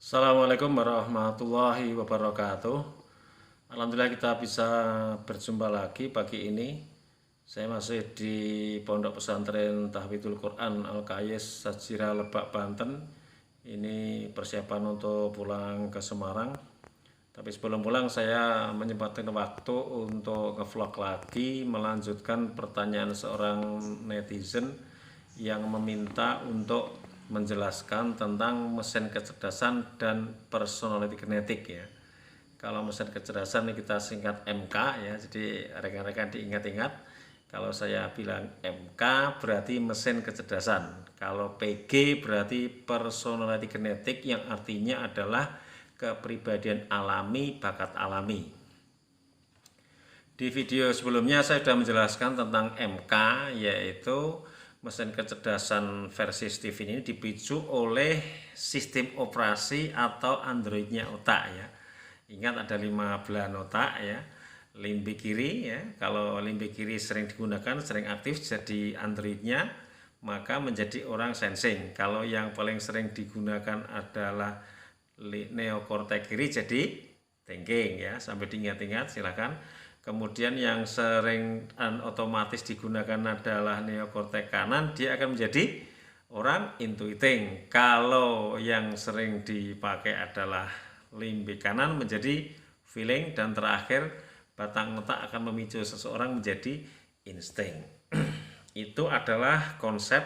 Assalamualaikum warahmatullahi wabarakatuh. Alhamdulillah kita bisa berjumpa lagi pagi ini. Saya masih di Pondok Pesantren Tahfidul Quran Al-Kayes Sajira Lebak, Banten. Ini persiapan untuk pulang ke Semarang. Tapi sebelum pulang saya menyempatkan waktu untuk ngevlog lagi, melanjutkan pertanyaan seorang netizen yang meminta untuk menjelaskan tentang mesin kecerdasan dan personality genetik ya. Kalau mesin kecerdasan ini kita singkat MK ya, jadi rekan-rekan diingat-ingat. Kalau saya bilang MK berarti mesin kecerdasan. Kalau PG berarti personality genetik yang artinya adalah kepribadian alami, bakat alami. Di video sebelumnya saya sudah menjelaskan tentang MK, yaitu mesin kecerdasan versi Steven ini dipicu oleh sistem operasi atau androidnya otak ya. Ingat ada 5 belahan otak ya. Limbi kiri ya, kalau limbi kiri sering digunakan, sering aktif jadi androidnya, maka menjadi orang sensing. Kalau yang paling sering digunakan adalah neokortek kiri jadi thinking ya, sampai diingat-ingat silakan. Kemudian yang sering otomatis digunakan adalah neokortek kanan, dia akan menjadi orang intuiting. Kalau yang sering dipakai adalah limbic kanan menjadi feeling, dan terakhir batang otak akan memicu seseorang menjadi insting. Itu adalah konsep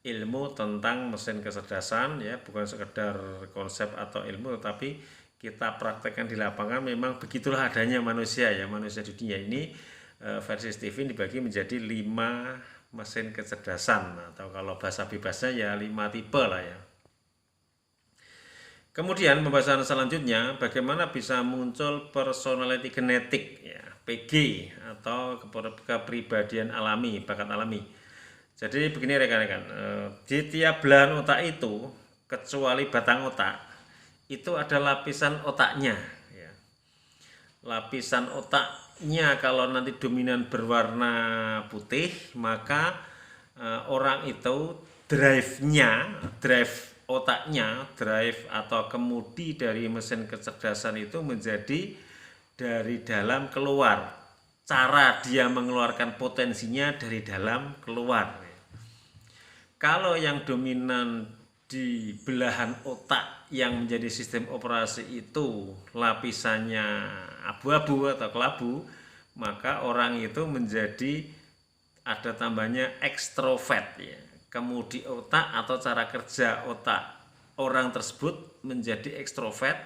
ilmu tentang mesin kecerdasan ya, bukan sekedar konsep atau ilmu, tetapi kita praktekkan di lapangan. Memang begitulah adanya manusia ya, manusia di dunia ini versi Steven dibagi menjadi 5 mesin kecerdasan, atau kalau bahasa bebasnya ya 5 tipe lah ya. Kemudian pembahasan selanjutnya, bagaimana bisa muncul personality genetik ya, PG atau kepribadian alami, bakat alami. Jadi begini rekan-rekan, di tiap belahan otak itu kecuali batang otak itu ada lapisan otaknya ya. Lapisan otaknya kalau nanti dominan berwarna putih, maka orang itu drive otaknya, drive atau kemudi dari mesin kecerdasan itu menjadi dari dalam keluar. Cara dia mengeluarkan potensinya dari dalam keluar. Kalau yang dominan di belahan otak yang menjadi sistem operasi itu lapisannya abu-abu atau kelabu, maka orang itu menjadi ada tambahnya ekstrovert ya. Kemudi otak atau cara kerja otak orang tersebut menjadi ekstrovert,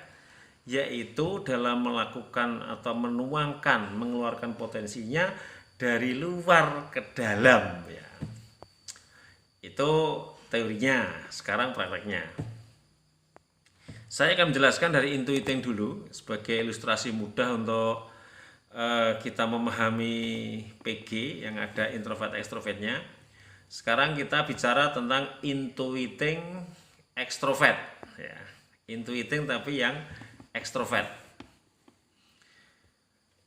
yaitu dalam melakukan atau menuangkan, mengeluarkan potensinya dari luar ke dalam ya. Itu teorinya. Sekarang prakteknya. Saya akan menjelaskan dari intuiting dulu sebagai ilustrasi mudah untuk kita memahami PG yang ada introvert ekstrovertnya. Sekarang kita bicara tentang intuiting ekstrovert ya. Intuiting tapi yang ekstrovert.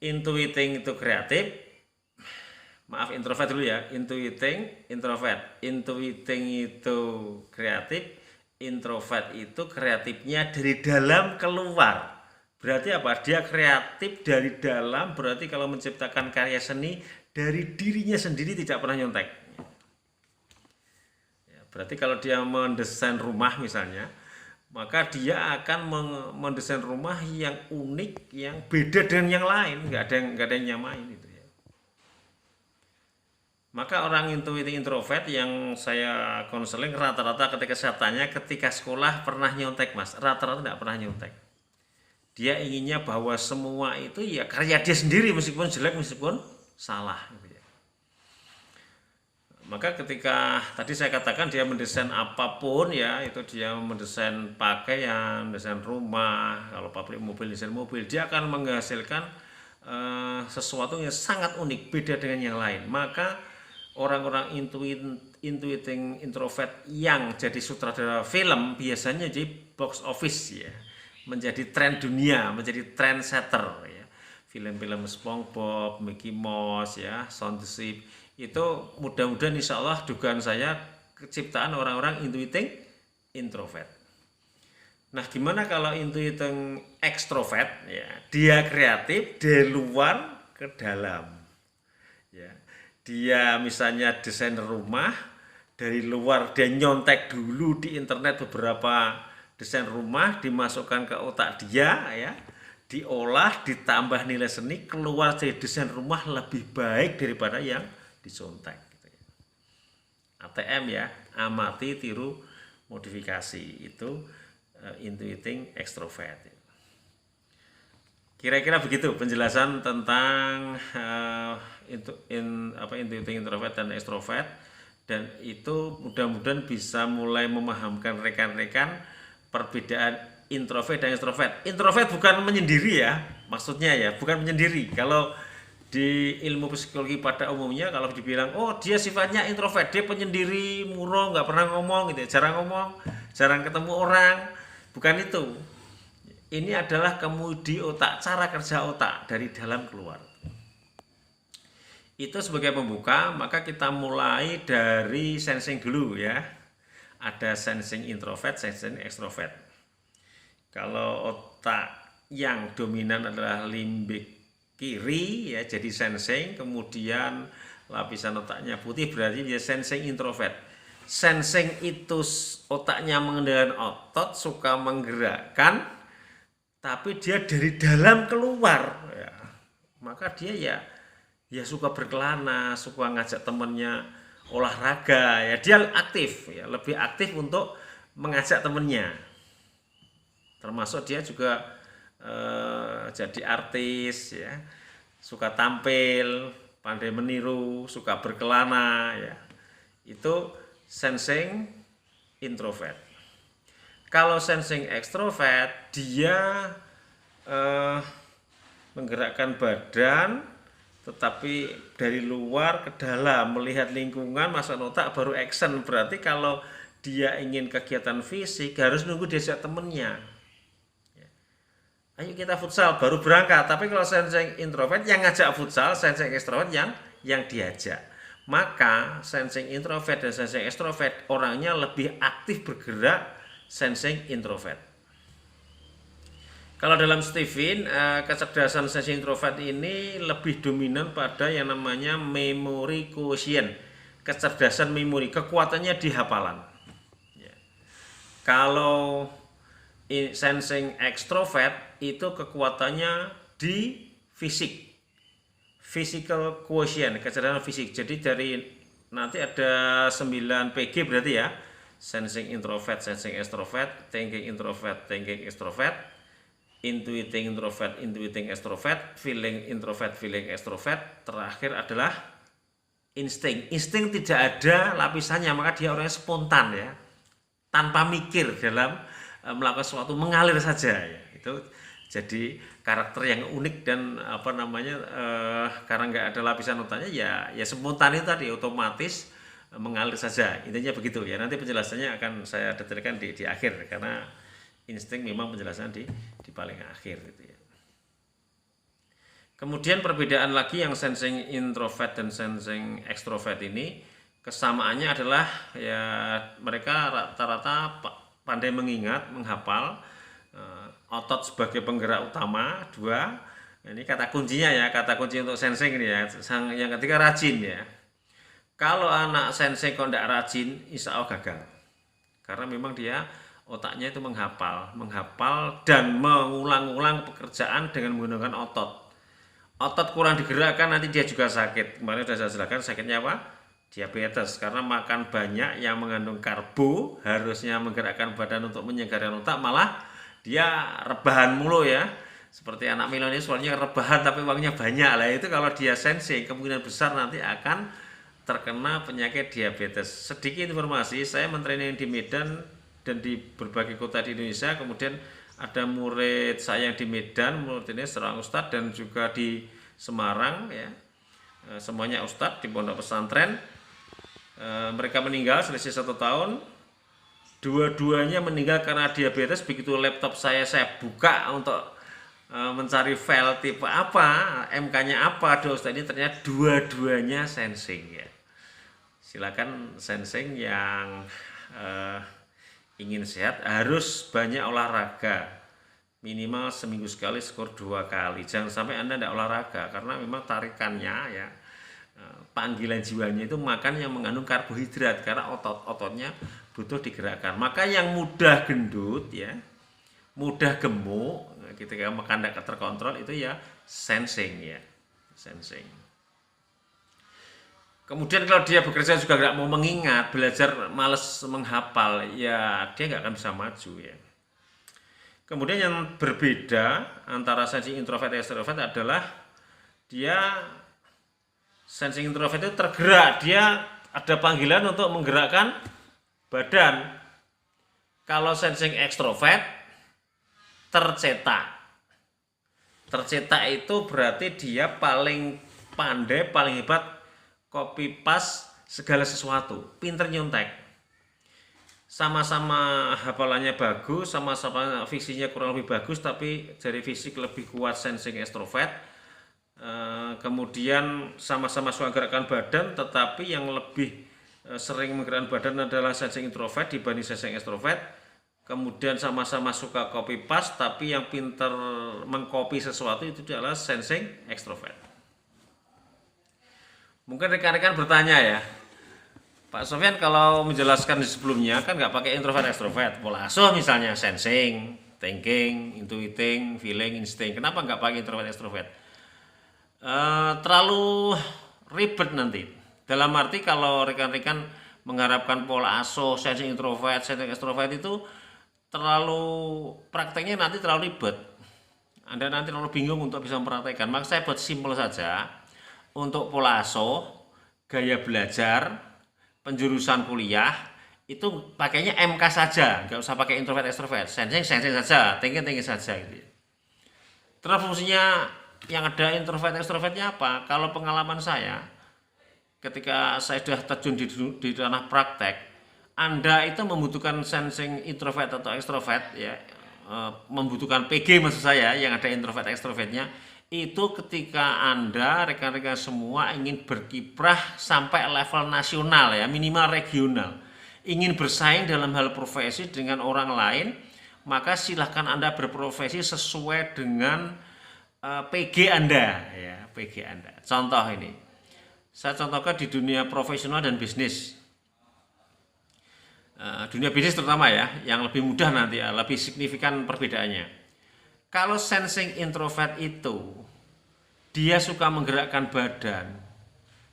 Intuiting itu kreatif. Maaf, introvert dulu ya. Intuiting, introvert. Intuiting itu kreatif, introvert itu kreatifnya dari dalam keluar. Berarti apa? Dia kreatif dari dalam, berarti kalau menciptakan karya seni dari dirinya sendiri, tidak pernah nyontek. Ya, berarti kalau dia mendesain rumah misalnya, maka dia akan mendesain rumah yang unik, yang beda dengan yang lain, nggak ada yang nyamain itu ya. Maka orang intuiting introvert yang saya konseling rata-rata ketika saya tanya, ketika sekolah pernah nyontek mas? Rata-rata tidak pernah nyontek. Dia inginnya bahwa semua itu ya karya dia sendiri, meskipun jelek, meskipun salah gitu ya. Maka ketika tadi saya katakan dia mendesain apapun ya, itu dia mendesain pakaian, desain rumah, kalau pabrik mobil desain mobil, dia akan menghasilkan sesuatu yang sangat unik, beda dengan yang lain. Maka orang-orang intuiting introvert yang jadi sutradara film biasanya jadi box office ya, menjadi tren dunia, menjadi trendsetter ya. Film-film SpongeBob, Mickey Mouse ya, Shaun the Sheep, itu mudah-mudahan insya Allah dugaan saya ciptaan orang-orang intuiting introvert. Nah, gimana kalau intuiting ekstrovert ya? Dia kreatif dari luar ke dalam. Ya. Dia misalnya desainer rumah, dari luar dia nyontek dulu di internet beberapa desain rumah, dimasukkan ke otak dia ya. Diolah, ditambah nilai seni, keluar dari desain rumah lebih baik daripada yang disontek gitu ya. ATM ya, amati, tiru, modifikasi itu intuiting extrovert. Kira-kira begitu penjelasan tentang intuiting introvert dan extrovert, dan itu mudah-mudahan bisa mulai memahamkan rekan-rekan perbedaan introvert dan extrovert. Introvert bukan menyendiri ya, maksudnya ya, bukan menyendiri. Kalau di ilmu psikologi pada umumnya kalau dibilang oh dia sifatnya introvert, dia penyendiri, murung, nggak pernah ngomong gitu, jarang ngomong, jarang ketemu orang, bukan itu. Ini adalah kemudi otak, cara kerja otak dari dalam keluar. Itu sebagai pembuka, maka kita mulai dari sensing dulu ya. Ada sensing introvert, sensing extrovert. Kalau otak yang dominan adalah limbik kiri ya, jadi sensing, kemudian lapisan otaknya putih, berarti dia sensing introvert. Sensing itu otaknya mengendalikan otot, suka menggerakkan, tapi dia dari dalam keluar ya. Maka dia ya suka berkelana, suka ngajak temennya olahraga ya, dia aktif ya, lebih aktif untuk mengajak temennya. Termasuk dia juga jadi artis ya, suka tampil, pandai meniru, suka berkelana ya. Itu sensing introvert. Kalau sensing extrovert, dia menggerakkan badan, tetapi dari luar ke dalam, melihat lingkungan, masuk otak, baru action. Berarti kalau dia ingin kegiatan fisik, harus nunggu diajak temennya. Ayo kita futsal, baru berangkat. Tapi kalau sensing introvert, yang ngajak futsal, sensing extrovert yang diajak. Maka sensing introvert dan sensing extrovert, orangnya lebih aktif bergerak sensing introvert. Kalau dalam Stephen, kecerdasan sensing introvert ini lebih dominan pada yang namanya memory quotient, kecerdasan memori, kekuatannya di hafalan. Kalau sensing extrovert itu kekuatannya di fisik, physical quotient, kecerdasan fisik. Jadi dari nanti ada 9 PG berarti ya. Sensing introvert, sensing extrovert, thinking introvert, thinking extrovert, intuiting introvert, intuiting extrovert, feeling introvert, feeling extrovert. Terakhir adalah insting. Insting tidak ada lapisannya, maka dia orangnya spontan ya, tanpa mikir dalam melakukan sesuatu, mengalir saja ya. Itu jadi karakter yang unik dan karena nggak ada lapisan otaknya ya spontan itu tadi, otomatis mengalir saja, intinya begitu ya. Nanti penjelasannya akan saya detailkan di akhir, karena insting memang penjelasan di paling akhir gitu ya. Kemudian perbedaan lagi yang sensing introvert dan sensing extrovert ini, kesamaannya adalah ya mereka rata-rata pandai mengingat, menghafal, otot sebagai penggerak utama, 2. Ini kata kuncinya ya, kata kunci untuk sensing ini ya. Yang ketiga rajin ya. Kalau anak sensing kok tidak rajin, insya Allah gagal. Karena memang dia otaknya itu menghafal dan mengulang-ulang pekerjaan dengan menggunakan otot. Otot kurang digerakkan, nanti dia juga sakit. Kemarin sudah saya jelaskan sakitnya apa? Diabetes, karena makan banyak yang mengandung karbo, harusnya menggerakkan badan untuk menyegarkan otak, malah dia rebahan mulu ya. Seperti anak milenial soalnya rebahan tapi uangnya banyak lah. Itu kalau dia sensing, kemungkinan besar nanti akan terkena penyakit diabetes. Sedikit informasi, saya mentraining di Medan dan di berbagai kota di Indonesia, kemudian ada murid saya yang di Medan, murid ini seorang ustadz, dan juga di Semarang ya, semuanya ustadz di pondok pesantren. Mereka meninggal selisih 1 tahun, dua-duanya meninggal karena diabetes. Begitu laptop saya buka untuk mencari file tipe apa, MK-nya apa, ustadz ini ternyata dua-duanya sensing ya. Silakan sensing yang ingin sehat harus banyak olahraga, minimal seminggu sekali, skor 2 kali. Jangan sampai Anda tidak olahraga karena memang tarikannya ya, panggilan jiwanya itu makan yang mengandung karbohidrat karena otot-ototnya butuh digerakkan. Maka yang mudah gendut ya, mudah gemuk ketika makan tidak terkontrol itu ya sensing ya, sensing. Kemudian kalau dia bekerja juga nggak mau mengingat, belajar males menghafal, ya dia nggak akan bisa maju ya. Kemudian yang berbeda antara sensing introvert dan extrovert adalah dia sensing introvert itu tergerak, dia ada panggilan untuk menggerakkan badan. Kalau sensing extrovert tercetak. Tercetak itu berarti dia paling pandai, paling hebat copy paste segala sesuatu, pinter nyontek. Sama-sama hafalannya bagus, sama-sama fiksinya kurang lebih bagus, tapi dari fisik lebih kuat sensing extrovert. Kemudian sama-sama suka gerakan badan, tetapi yang lebih sering menggerakkan badan adalah sensing introvert dibanding sensing extrovert. Kemudian sama-sama suka copy paste, tapi yang pinter mengcopy sesuatu itu adalah sensing extrovert. Mungkin rekan-rekan bertanya ya, Pak Sofyan kalau menjelaskan di sebelumnya kan nggak pakai introvert extrovert, pola asuh misalnya sensing, thinking, intuiting, feeling, instinct. Kenapa nggak pakai introvert extrovert? Terlalu ribet nanti. Dalam arti kalau rekan-rekan mengharapkan pola asuh sensing introvert, sensing extrovert itu terlalu prakteknya nanti terlalu ribet. Anda nanti terlalu bingung untuk bisa mempraktekkan. Maka saya buat simpel saja. Untuk pola asuh, gaya belajar, penjurusan kuliah itu pakainya MK saja, nggak usah pakai introvert extrovert, sensing saja, thinking saja gitu. Terus fungsinya yang ada introvert extrovertnya apa? Kalau pengalaman saya, ketika saya sudah terjun di ranah praktek, Anda itu membutuhkan sensing introvert atau extrovert ya, membutuhkan PG maksud saya yang ada introvert extrovertnya. Itu ketika Anda rekan-rekan semua ingin berkiprah sampai level nasional ya, minimal regional, ingin bersaing dalam hal profesi dengan orang lain, maka silahkan Anda berprofesi sesuai dengan PG Anda ya, PG Anda. Contoh ini, saya contohkan di dunia profesional dan bisnis. Dunia bisnis terutama ya, yang lebih mudah nanti ya, lebih signifikan perbedaannya. Kalau sensing introvert itu dia suka menggerakkan badan,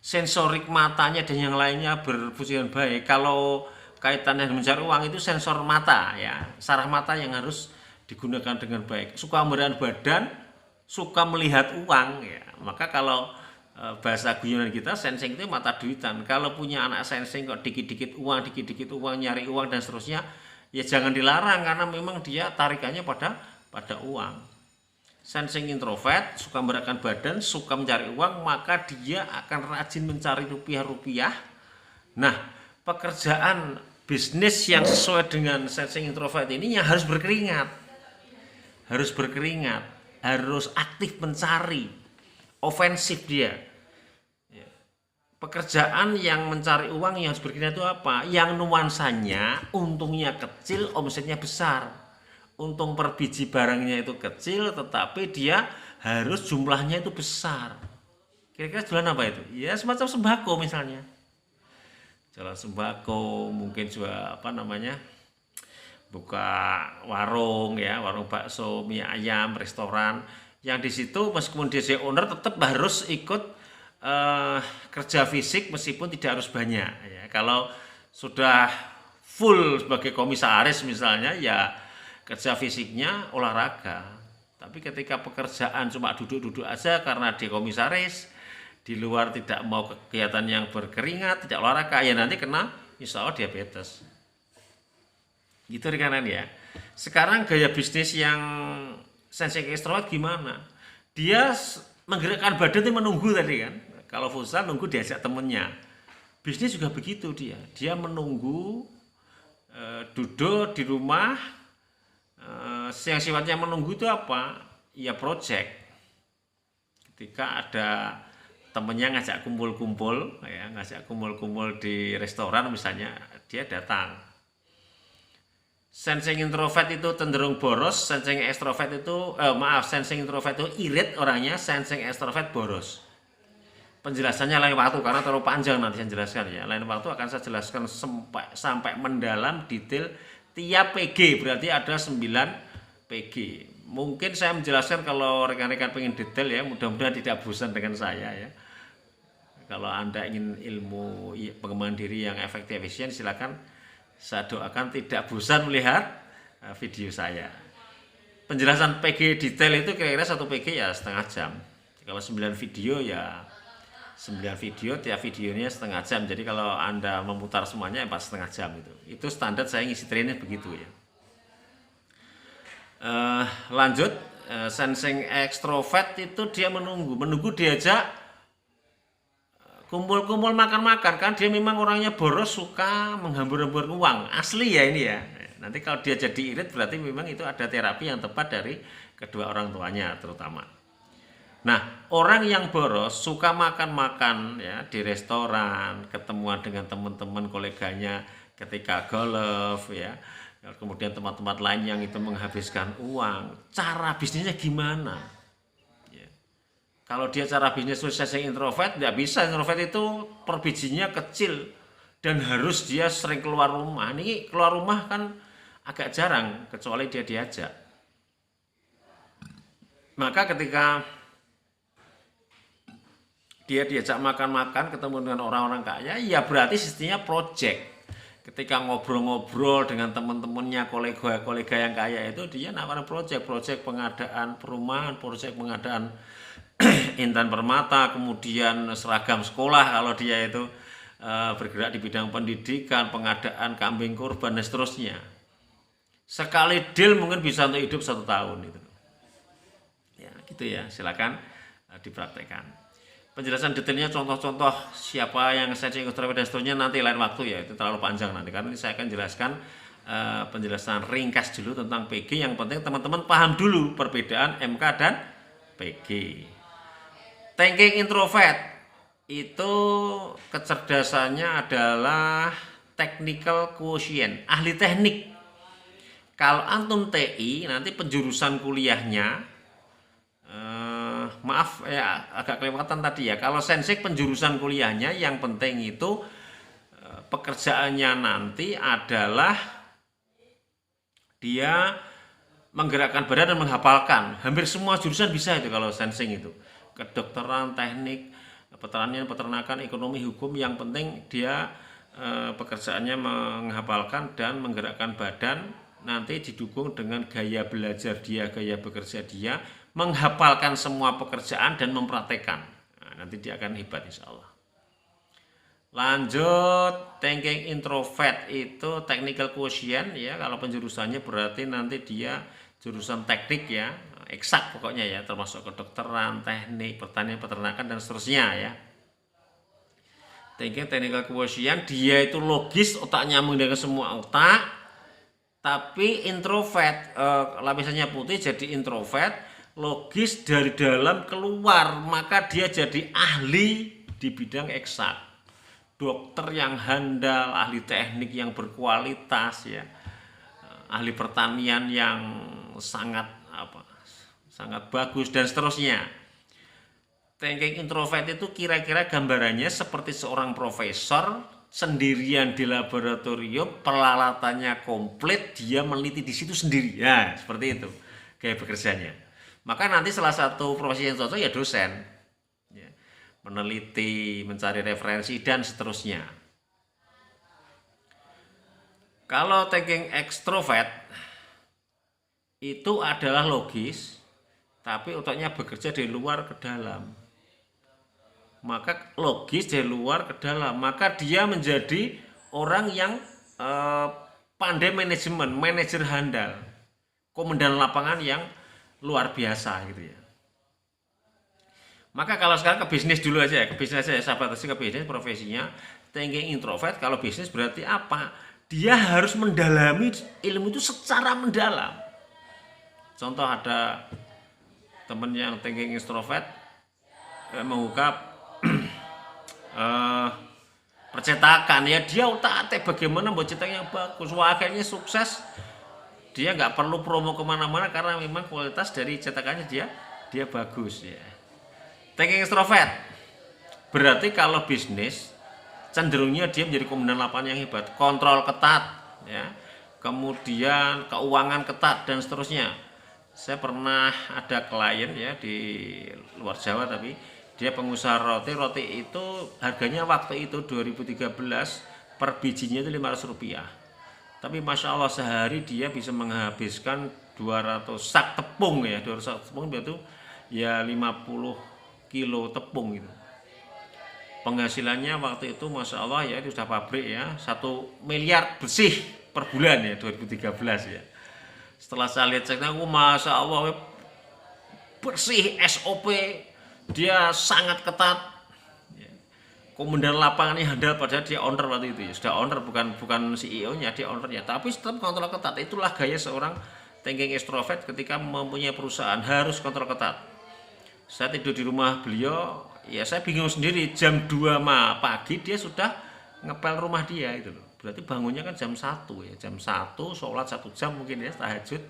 sensorik matanya dan yang lainnya berfungsi dengan baik. Kalau kaitannya dengan mencari uang itu sensor mata ya, saraf mata yang harus digunakan dengan baik. Suka menggerakkan badan, suka melihat uang ya. Maka kalau bahasa guyonan kita sensing itu mata duitan. Kalau punya anak sensing kok dikit-dikit uang, nyari uang dan seterusnya, ya jangan dilarang karena memang dia tarikannya pada uang. Sensing introvert suka menggerakkan badan, suka mencari uang, maka dia akan rajin mencari rupiah-rupiah. Nah, pekerjaan bisnis yang sesuai dengan sensing introvert ini yang harus berkeringat, harus aktif mencari, ofensif dia. Pekerjaan yang mencari uang yang harus berkeringat itu apa? Yang nuansanya untungnya kecil, omsetnya besar. Untung per biji barangnya itu kecil, tetapi dia harus jumlahnya itu besar. Kira-kira jualan apa itu? Ya semacam sembako misalnya. Jualan sembako, mungkin juga buka warung ya, warung bakso, mie ayam, restoran. Yang di situ meskipun dia owner tetap harus ikut kerja fisik meskipun tidak harus banyak. Ya. Kalau sudah full sebagai komisaris misalnya ya kerja fisiknya olahraga, tapi ketika pekerjaan cuma duduk-duduk aja karena dia komisaris, di luar tidak mau kegiatan yang berkeringat, tidak olahraga, ya nanti kena insya Allah diabetes. Gitu rekan-rekan ya. Sekarang gaya bisnis yang sensing extrovert gimana? Dia menggerakkan badan itu menunggu tadi kan. Kalau futsal nunggu diajak temennya. Bisnis juga begitu dia menunggu, duduk di rumah. Yang sifatnya menunggu itu apa? Ya project. Ketika ada temennya ngajak kumpul-kumpul di restoran misalnya, dia datang. Sensing introvert itu cenderung boros, sensing extrovert itu sensing introvert itu irit orangnya, sensing extrovert boros. Penjelasannya lain waktu karena terlalu panjang nanti saya jelaskan ya. Lain waktu akan saya jelaskan sampai mendalam detail tiap PG, berarti ada 9 PG. Mungkin saya menjelaskan kalau rekan-rekan pengen detail ya, mudah-mudahan tidak bosan dengan saya ya. Kalau Anda ingin ilmu pengembangan diri yang efektif efisien, silakan, saya doakan tidak bosan melihat video saya. Penjelasan PG detail itu kira-kira 1 PG ya setengah jam. Kalau 9 video ya 9 video, tiap videonya setengah jam. Jadi kalau Anda memutar semuanya 4,5 jam itu. Itu standar saya ngisi training begitu ya. Lanjut, sensing extrovert itu dia menunggu diajak kumpul-kumpul makan-makan, kan dia memang orangnya boros, suka menghambur-hambur uang. Asli ya ini ya. Nanti kalau dia jadi irit berarti memang itu ada terapi yang tepat dari kedua orang tuanya terutama. Nah, orang yang boros suka makan-makan ya di restoran, ketemuan dengan teman-teman koleganya ketika golf ya. Kemudian tempat-tempat lain yang itu menghabiskan uang. Cara bisnisnya gimana? Ya. Kalau dia cara bisnis sukses yang introvert, nggak bisa. Introvert itu per bijinya kecil dan harus dia sering keluar rumah. Ini keluar rumah kan agak jarang kecuali dia diajak. Maka ketika dia diajak makan-makan, ketemu dengan orang-orang kaya, ya berarti sistemnya project. Ketika ngobrol-ngobrol dengan teman-temannya, kolega-kolega yang kaya itu, dia nawarin project pengadaan perumahan, project pengadaan intan permata, kemudian seragam sekolah kalau dia itu bergerak di bidang pendidikan, pengadaan kambing kurban dan seterusnya. Sekali deal mungkin bisa untuk hidup 1 tahun itu. Ya, gitu ya. Silakan dipraktekkan. Penjelasan detailnya, contoh-contoh siapa yang sensing extrovert dan seterusnya nanti lain waktu ya, itu terlalu panjang nanti karena ini saya akan jelaskan penjelasan ringkas dulu tentang PG. Yang penting teman-teman paham dulu perbedaan MK dan PG. Thinking introvert itu kecerdasannya adalah technical quotient, ahli teknik. Kalau antum TI nanti penjurusan kuliahnya maaf ya agak kelewatan tadi ya. Kalau sensing penjurusan kuliahnya yang penting itu pekerjaannya nanti adalah dia menggerakkan badan dan menghafalkan. Hampir semua jurusan bisa itu kalau sensing itu. Kedokteran, teknik, pertanian, peternakan, ekonomi, hukum, yang penting dia pekerjaannya menghafalkan dan menggerakkan badan, nanti didukung dengan gaya belajar dia, gaya bekerja dia, menghafalkan semua pekerjaan dan mempraktekkan. Nah, nanti dia akan hebat insya Allah. Lanjut, thinking introvert itu technical quotient ya. Kalau penjurusannya berarti nanti dia jurusan teknik ya, eksak pokoknya ya, termasuk kedokteran, teknik, pertanian, peternakan dan seterusnya ya. Thinking technical quotient dia itu logis, otaknya nyambung dengan semua otak. Tapi introvert, lapisannya putih jadi introvert, logis dari dalam keluar, maka dia jadi ahli di bidang eksak, dokter yang handal, ahli teknik yang berkualitas ya, ahli pertanian yang sangat bagus dan seterusnya. Thinking introvert itu kira-kira gambarannya seperti seorang profesor sendirian di laboratorium, peralatannya komplit, dia meneliti di situ sendiri ya, seperti itu gaya bekerjanya. Maka nanti salah satu profesi yang cocok ya dosen ya, meneliti, mencari referensi dan seterusnya. Kalau thinking extrovert itu adalah logis tapi otaknya bekerja dari luar ke dalam. Maka logis dari luar ke dalam, maka dia menjadi orang yang pandai manajemen, manajer handal, komandan lapangan yang luar biasa gitu ya. Maka kalau sekarang ke bisnis dulu aja ya, ke bisnis aja ya sahabat, ke bisnis profesinya thinking introvert. Kalau bisnis berarti apa? Dia harus mendalami ilmu itu secara mendalam. Contoh ada temen yang thinking introvert membuka percetakan ya, dia utak-atik bagaimana buat cetak yang bagus. Wah, akhirnya sukses dia nggak perlu promo kemana-mana karena memang kualitas dari cetakannya dia bagus ya. Thinking extrovert berarti kalau bisnis cenderungnya dia menjadi komandan lapangan yang hebat, kontrol ketat ya, kemudian keuangan ketat dan seterusnya. Saya pernah ada klien ya di luar Jawa, tapi dia pengusaha roti itu harganya waktu itu 2013 per bijinya itu Rp500, tapi Masya Allah sehari dia bisa menghabiskan 200 sak tepung ya, 200 sak tepung itu ya 50 kilo tepung gitu. Penghasilannya waktu itu Masya Allah ya, itu sudah pabrik ya, 1 miliar bersih per bulan ya 2013 ya. Setelah saya lihat ceknya, Masya Allah bersih, SOP dia sangat ketat ya. Komandan lapangannya handal, padahal dia owner waktu itu ya, sudah owner, bukan CEO nya, dia ownernya, tapi tetap kontrol ketat. Itulah gaya seorang thinking extrovert ketika mempunyai perusahaan, harus kontrol ketat. Saya tidur di rumah beliau ya, saya bingung sendiri, jam 2 pagi dia sudah ngepel rumah dia itu loh. Berarti bangunnya kan jam 1 ya, jam 1 sholat 1 jam mungkin ya, tahajud.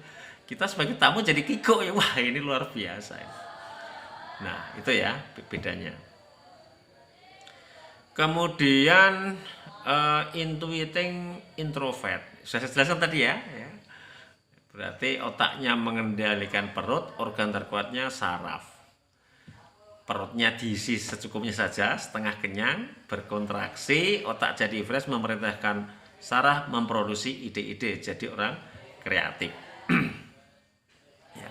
Kita sebagai tamu jadi kikuk ya, wah ini luar biasa ya. Nah itu ya bedanya. Kemudian intuiting introvert, sudah saya jelaskan tadi ya. Berarti otaknya mengendalikan perut, organ terkuatnya saraf. Perutnya diisi secukupnya saja, setengah kenyang, berkontraksi, otak jadi fresh, memerintahkan saraf memproduksi ide-ide, jadi orang kreatif. Ya,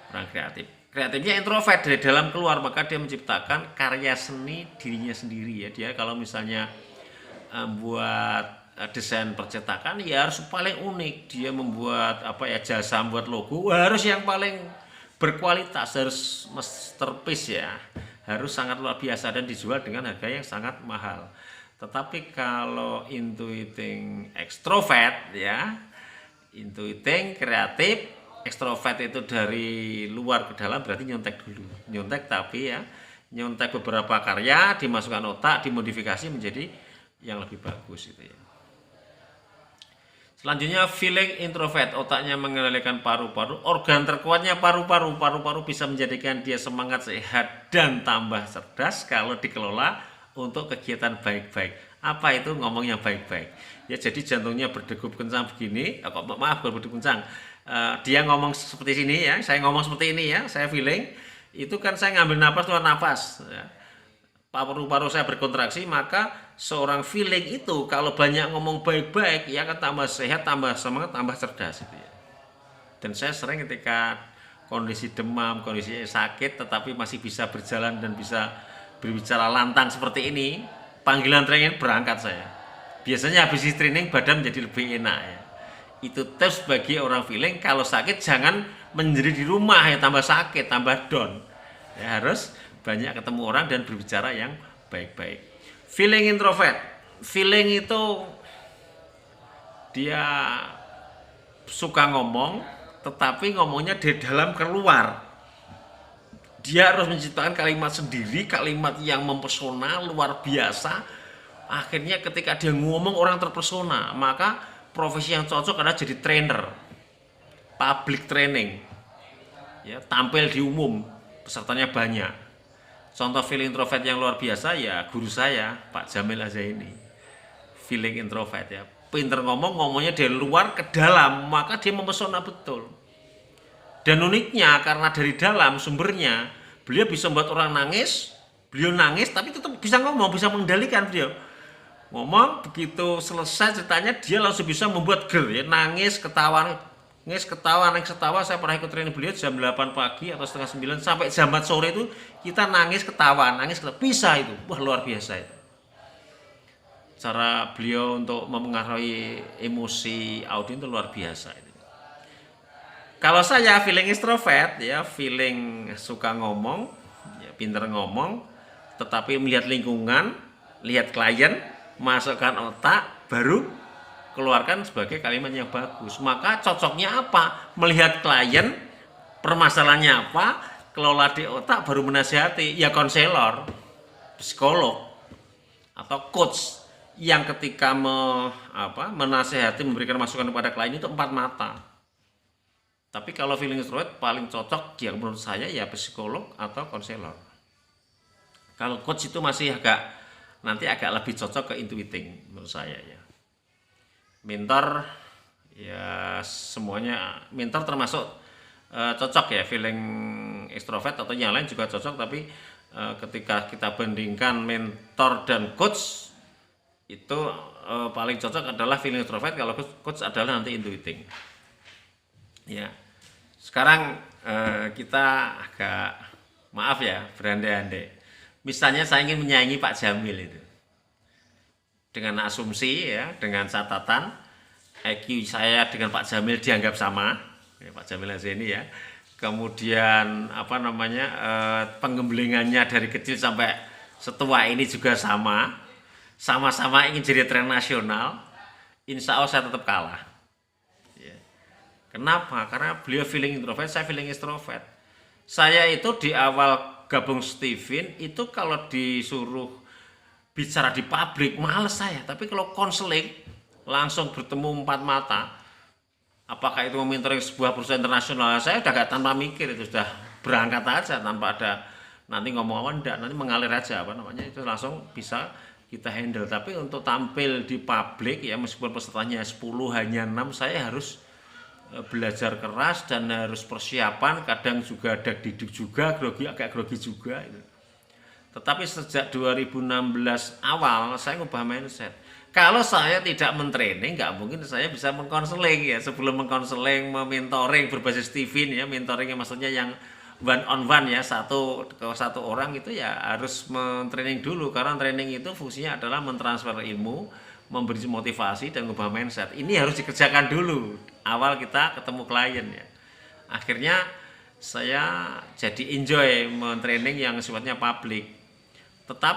orang kreatif. Kreatifnya introvert, dari dalam keluar, maka dia menciptakan karya seni dirinya sendiri ya. Dia kalau misalnya buat desain percetakan ya harus paling unik. Dia membuat jasa, membuat logo harus yang paling berkualitas, harus masterpiece ya, harus sangat luar biasa dan dijual dengan harga yang sangat mahal. Tetapi kalau intuiting extrovert ya, intuiting kreatif, extrovert itu dari luar ke dalam, berarti nyontek dulu, nyontek, tapi ya nyontek beberapa karya, dimasukkan otak, dimodifikasi menjadi yang lebih bagus itu ya. Selanjutnya feeling introvert, otaknya mengendalikan paru-paru, organ terkuatnya paru-paru. Paru-paru bisa menjadikan dia semangat, sehat, dan tambah cerdas kalau dikelola untuk kegiatan baik-baik. Apa itu ngomongnya baik-baik? Ya jadi jantungnya berdegup kencang begini, maaf berdegup kencang. Dia ngomong seperti sini ya, saya ngomong seperti ini ya, saya feeling. Itu kan saya ngambil napas, keluar napas. Ya. Paru-paru saya berkontraksi, maka seorang feeling itu kalau banyak ngomong baik-baik ya kan tambah sehat, tambah semangat, tambah cerdas gitu ya. Dan saya sering ketika kondisi demam, kondisi sakit tetapi masih bisa berjalan dan bisa berbicara lantang seperti ini, panggilan training berangkat saya. Biasanya habis training badan menjadi lebih enak ya. Itu tips bagi orang feeling, kalau sakit jangan menjadi di rumah ya, tambah sakit, tambah down. Ya harus banyak ketemu orang dan berbicara yang baik-baik. Feeling introvert, feeling itu dia suka ngomong, tetapi ngomongnya dari dalam keluar. Dia harus menciptakan kalimat sendiri, kalimat yang mempesona, luar biasa. Akhirnya ketika dia ngomong orang terpesona, maka profesi yang cocok adalah jadi trainer, public training, ya, tampil di umum, pesertanya banyak. Contoh feeling introvert yang luar biasa ya guru saya Pak Jamil Azaini. Feeling introvert ya, pinter ngomong, ngomongnya dari luar ke dalam, maka dia mempesona betul. Dan uniknya karena dari dalam sumbernya, beliau bisa membuat orang nangis, beliau nangis tapi tetap bisa ngomong, bisa mengendalikan beliau. Ngomong, begitu selesai ceritanya dia langsung bisa membuat ger ya, nangis, ketawa, nangis, ketawa, nangis, ketawa. Saya pernah ikut training beliau jam 8 pagi atau setengah 9 sampai jam 4 sore itu kita nangis, ketawa, bisa itu. Wah luar biasa itu. Cara beliau untuk mempengaruhi emosi audiens itu luar biasa itu. Kalau saya feeling extrovert ya, feeling suka ngomong, ya, pinter ngomong, tetapi melihat lingkungan, lihat klien, masukkan otak, baru keluarkan sebagai kalimat yang bagus. Maka cocoknya apa? Melihat klien, permasalahannya apa, kelola di otak, baru menasihati. Ya konselor, psikolog, atau coach yang ketika menasihati, memberikan masukan kepada klien itu 4 mata. Tapi kalau feeling introvert paling cocok yang menurut saya ya psikolog atau konselor. Kalau coach itu masih nanti agak lebih cocok ke intuiting menurut saya ya. Mentor ya semuanya, mentor termasuk cocok ya, feeling extrovert atau yang lain juga cocok, tapi ketika kita bandingkan mentor dan coach itu paling cocok adalah feeling extrovert, kalau coach adalah nanti intuiting ya. Sekarang kita agak, maaf ya, berandai-andai misalnya saya ingin menyaingi Pak Jamil itu, dengan asumsi ya, dengan catatan IQ saya dengan Pak Jamil dianggap sama ya, Pak Jamil Azeni ya, kemudian penggemblengannya dari kecil sampai setua ini juga sama-sama ingin jadi tren nasional, insya Allah saya tetap kalah ya. Kenapa? Karena beliau feeling introvert, saya feeling extrovert. Saya itu di awal gabung Steven itu kalau disuruh bicara di publik males saya, tapi kalau konseling langsung bertemu 4 mata, apakah itu mementoring sebuah perusahaan internasional, saya udah gak tanpa mikir, itu sudah berangkat aja tanpa ada nanti ngomong apa enggak, nanti mengalir aja itu langsung bisa kita handle. Tapi untuk tampil di publik ya, meskipun pesertanya 10 hanya 6, saya harus belajar keras dan harus persiapan, kadang juga diduk juga, agak grogi juga itu. Tetapi sejak 2016 awal saya ngubah mindset. Kalau saya tidak mentraining, nggak mungkin saya bisa mengkonseling ya. Sebelum mengkonseling, mementoring berbasis Steven ya, mentoringnya maksudnya yang one on one ya, satu ke satu orang, itu ya harus mentraining dulu, karena training itu fungsinya adalah mentransfer ilmu, memberi motivasi dan mengubah mindset. Ini harus dikerjakan dulu awal kita ketemu klien ya. Akhirnya saya jadi enjoy mentraining yang sifatnya publik. Tetapi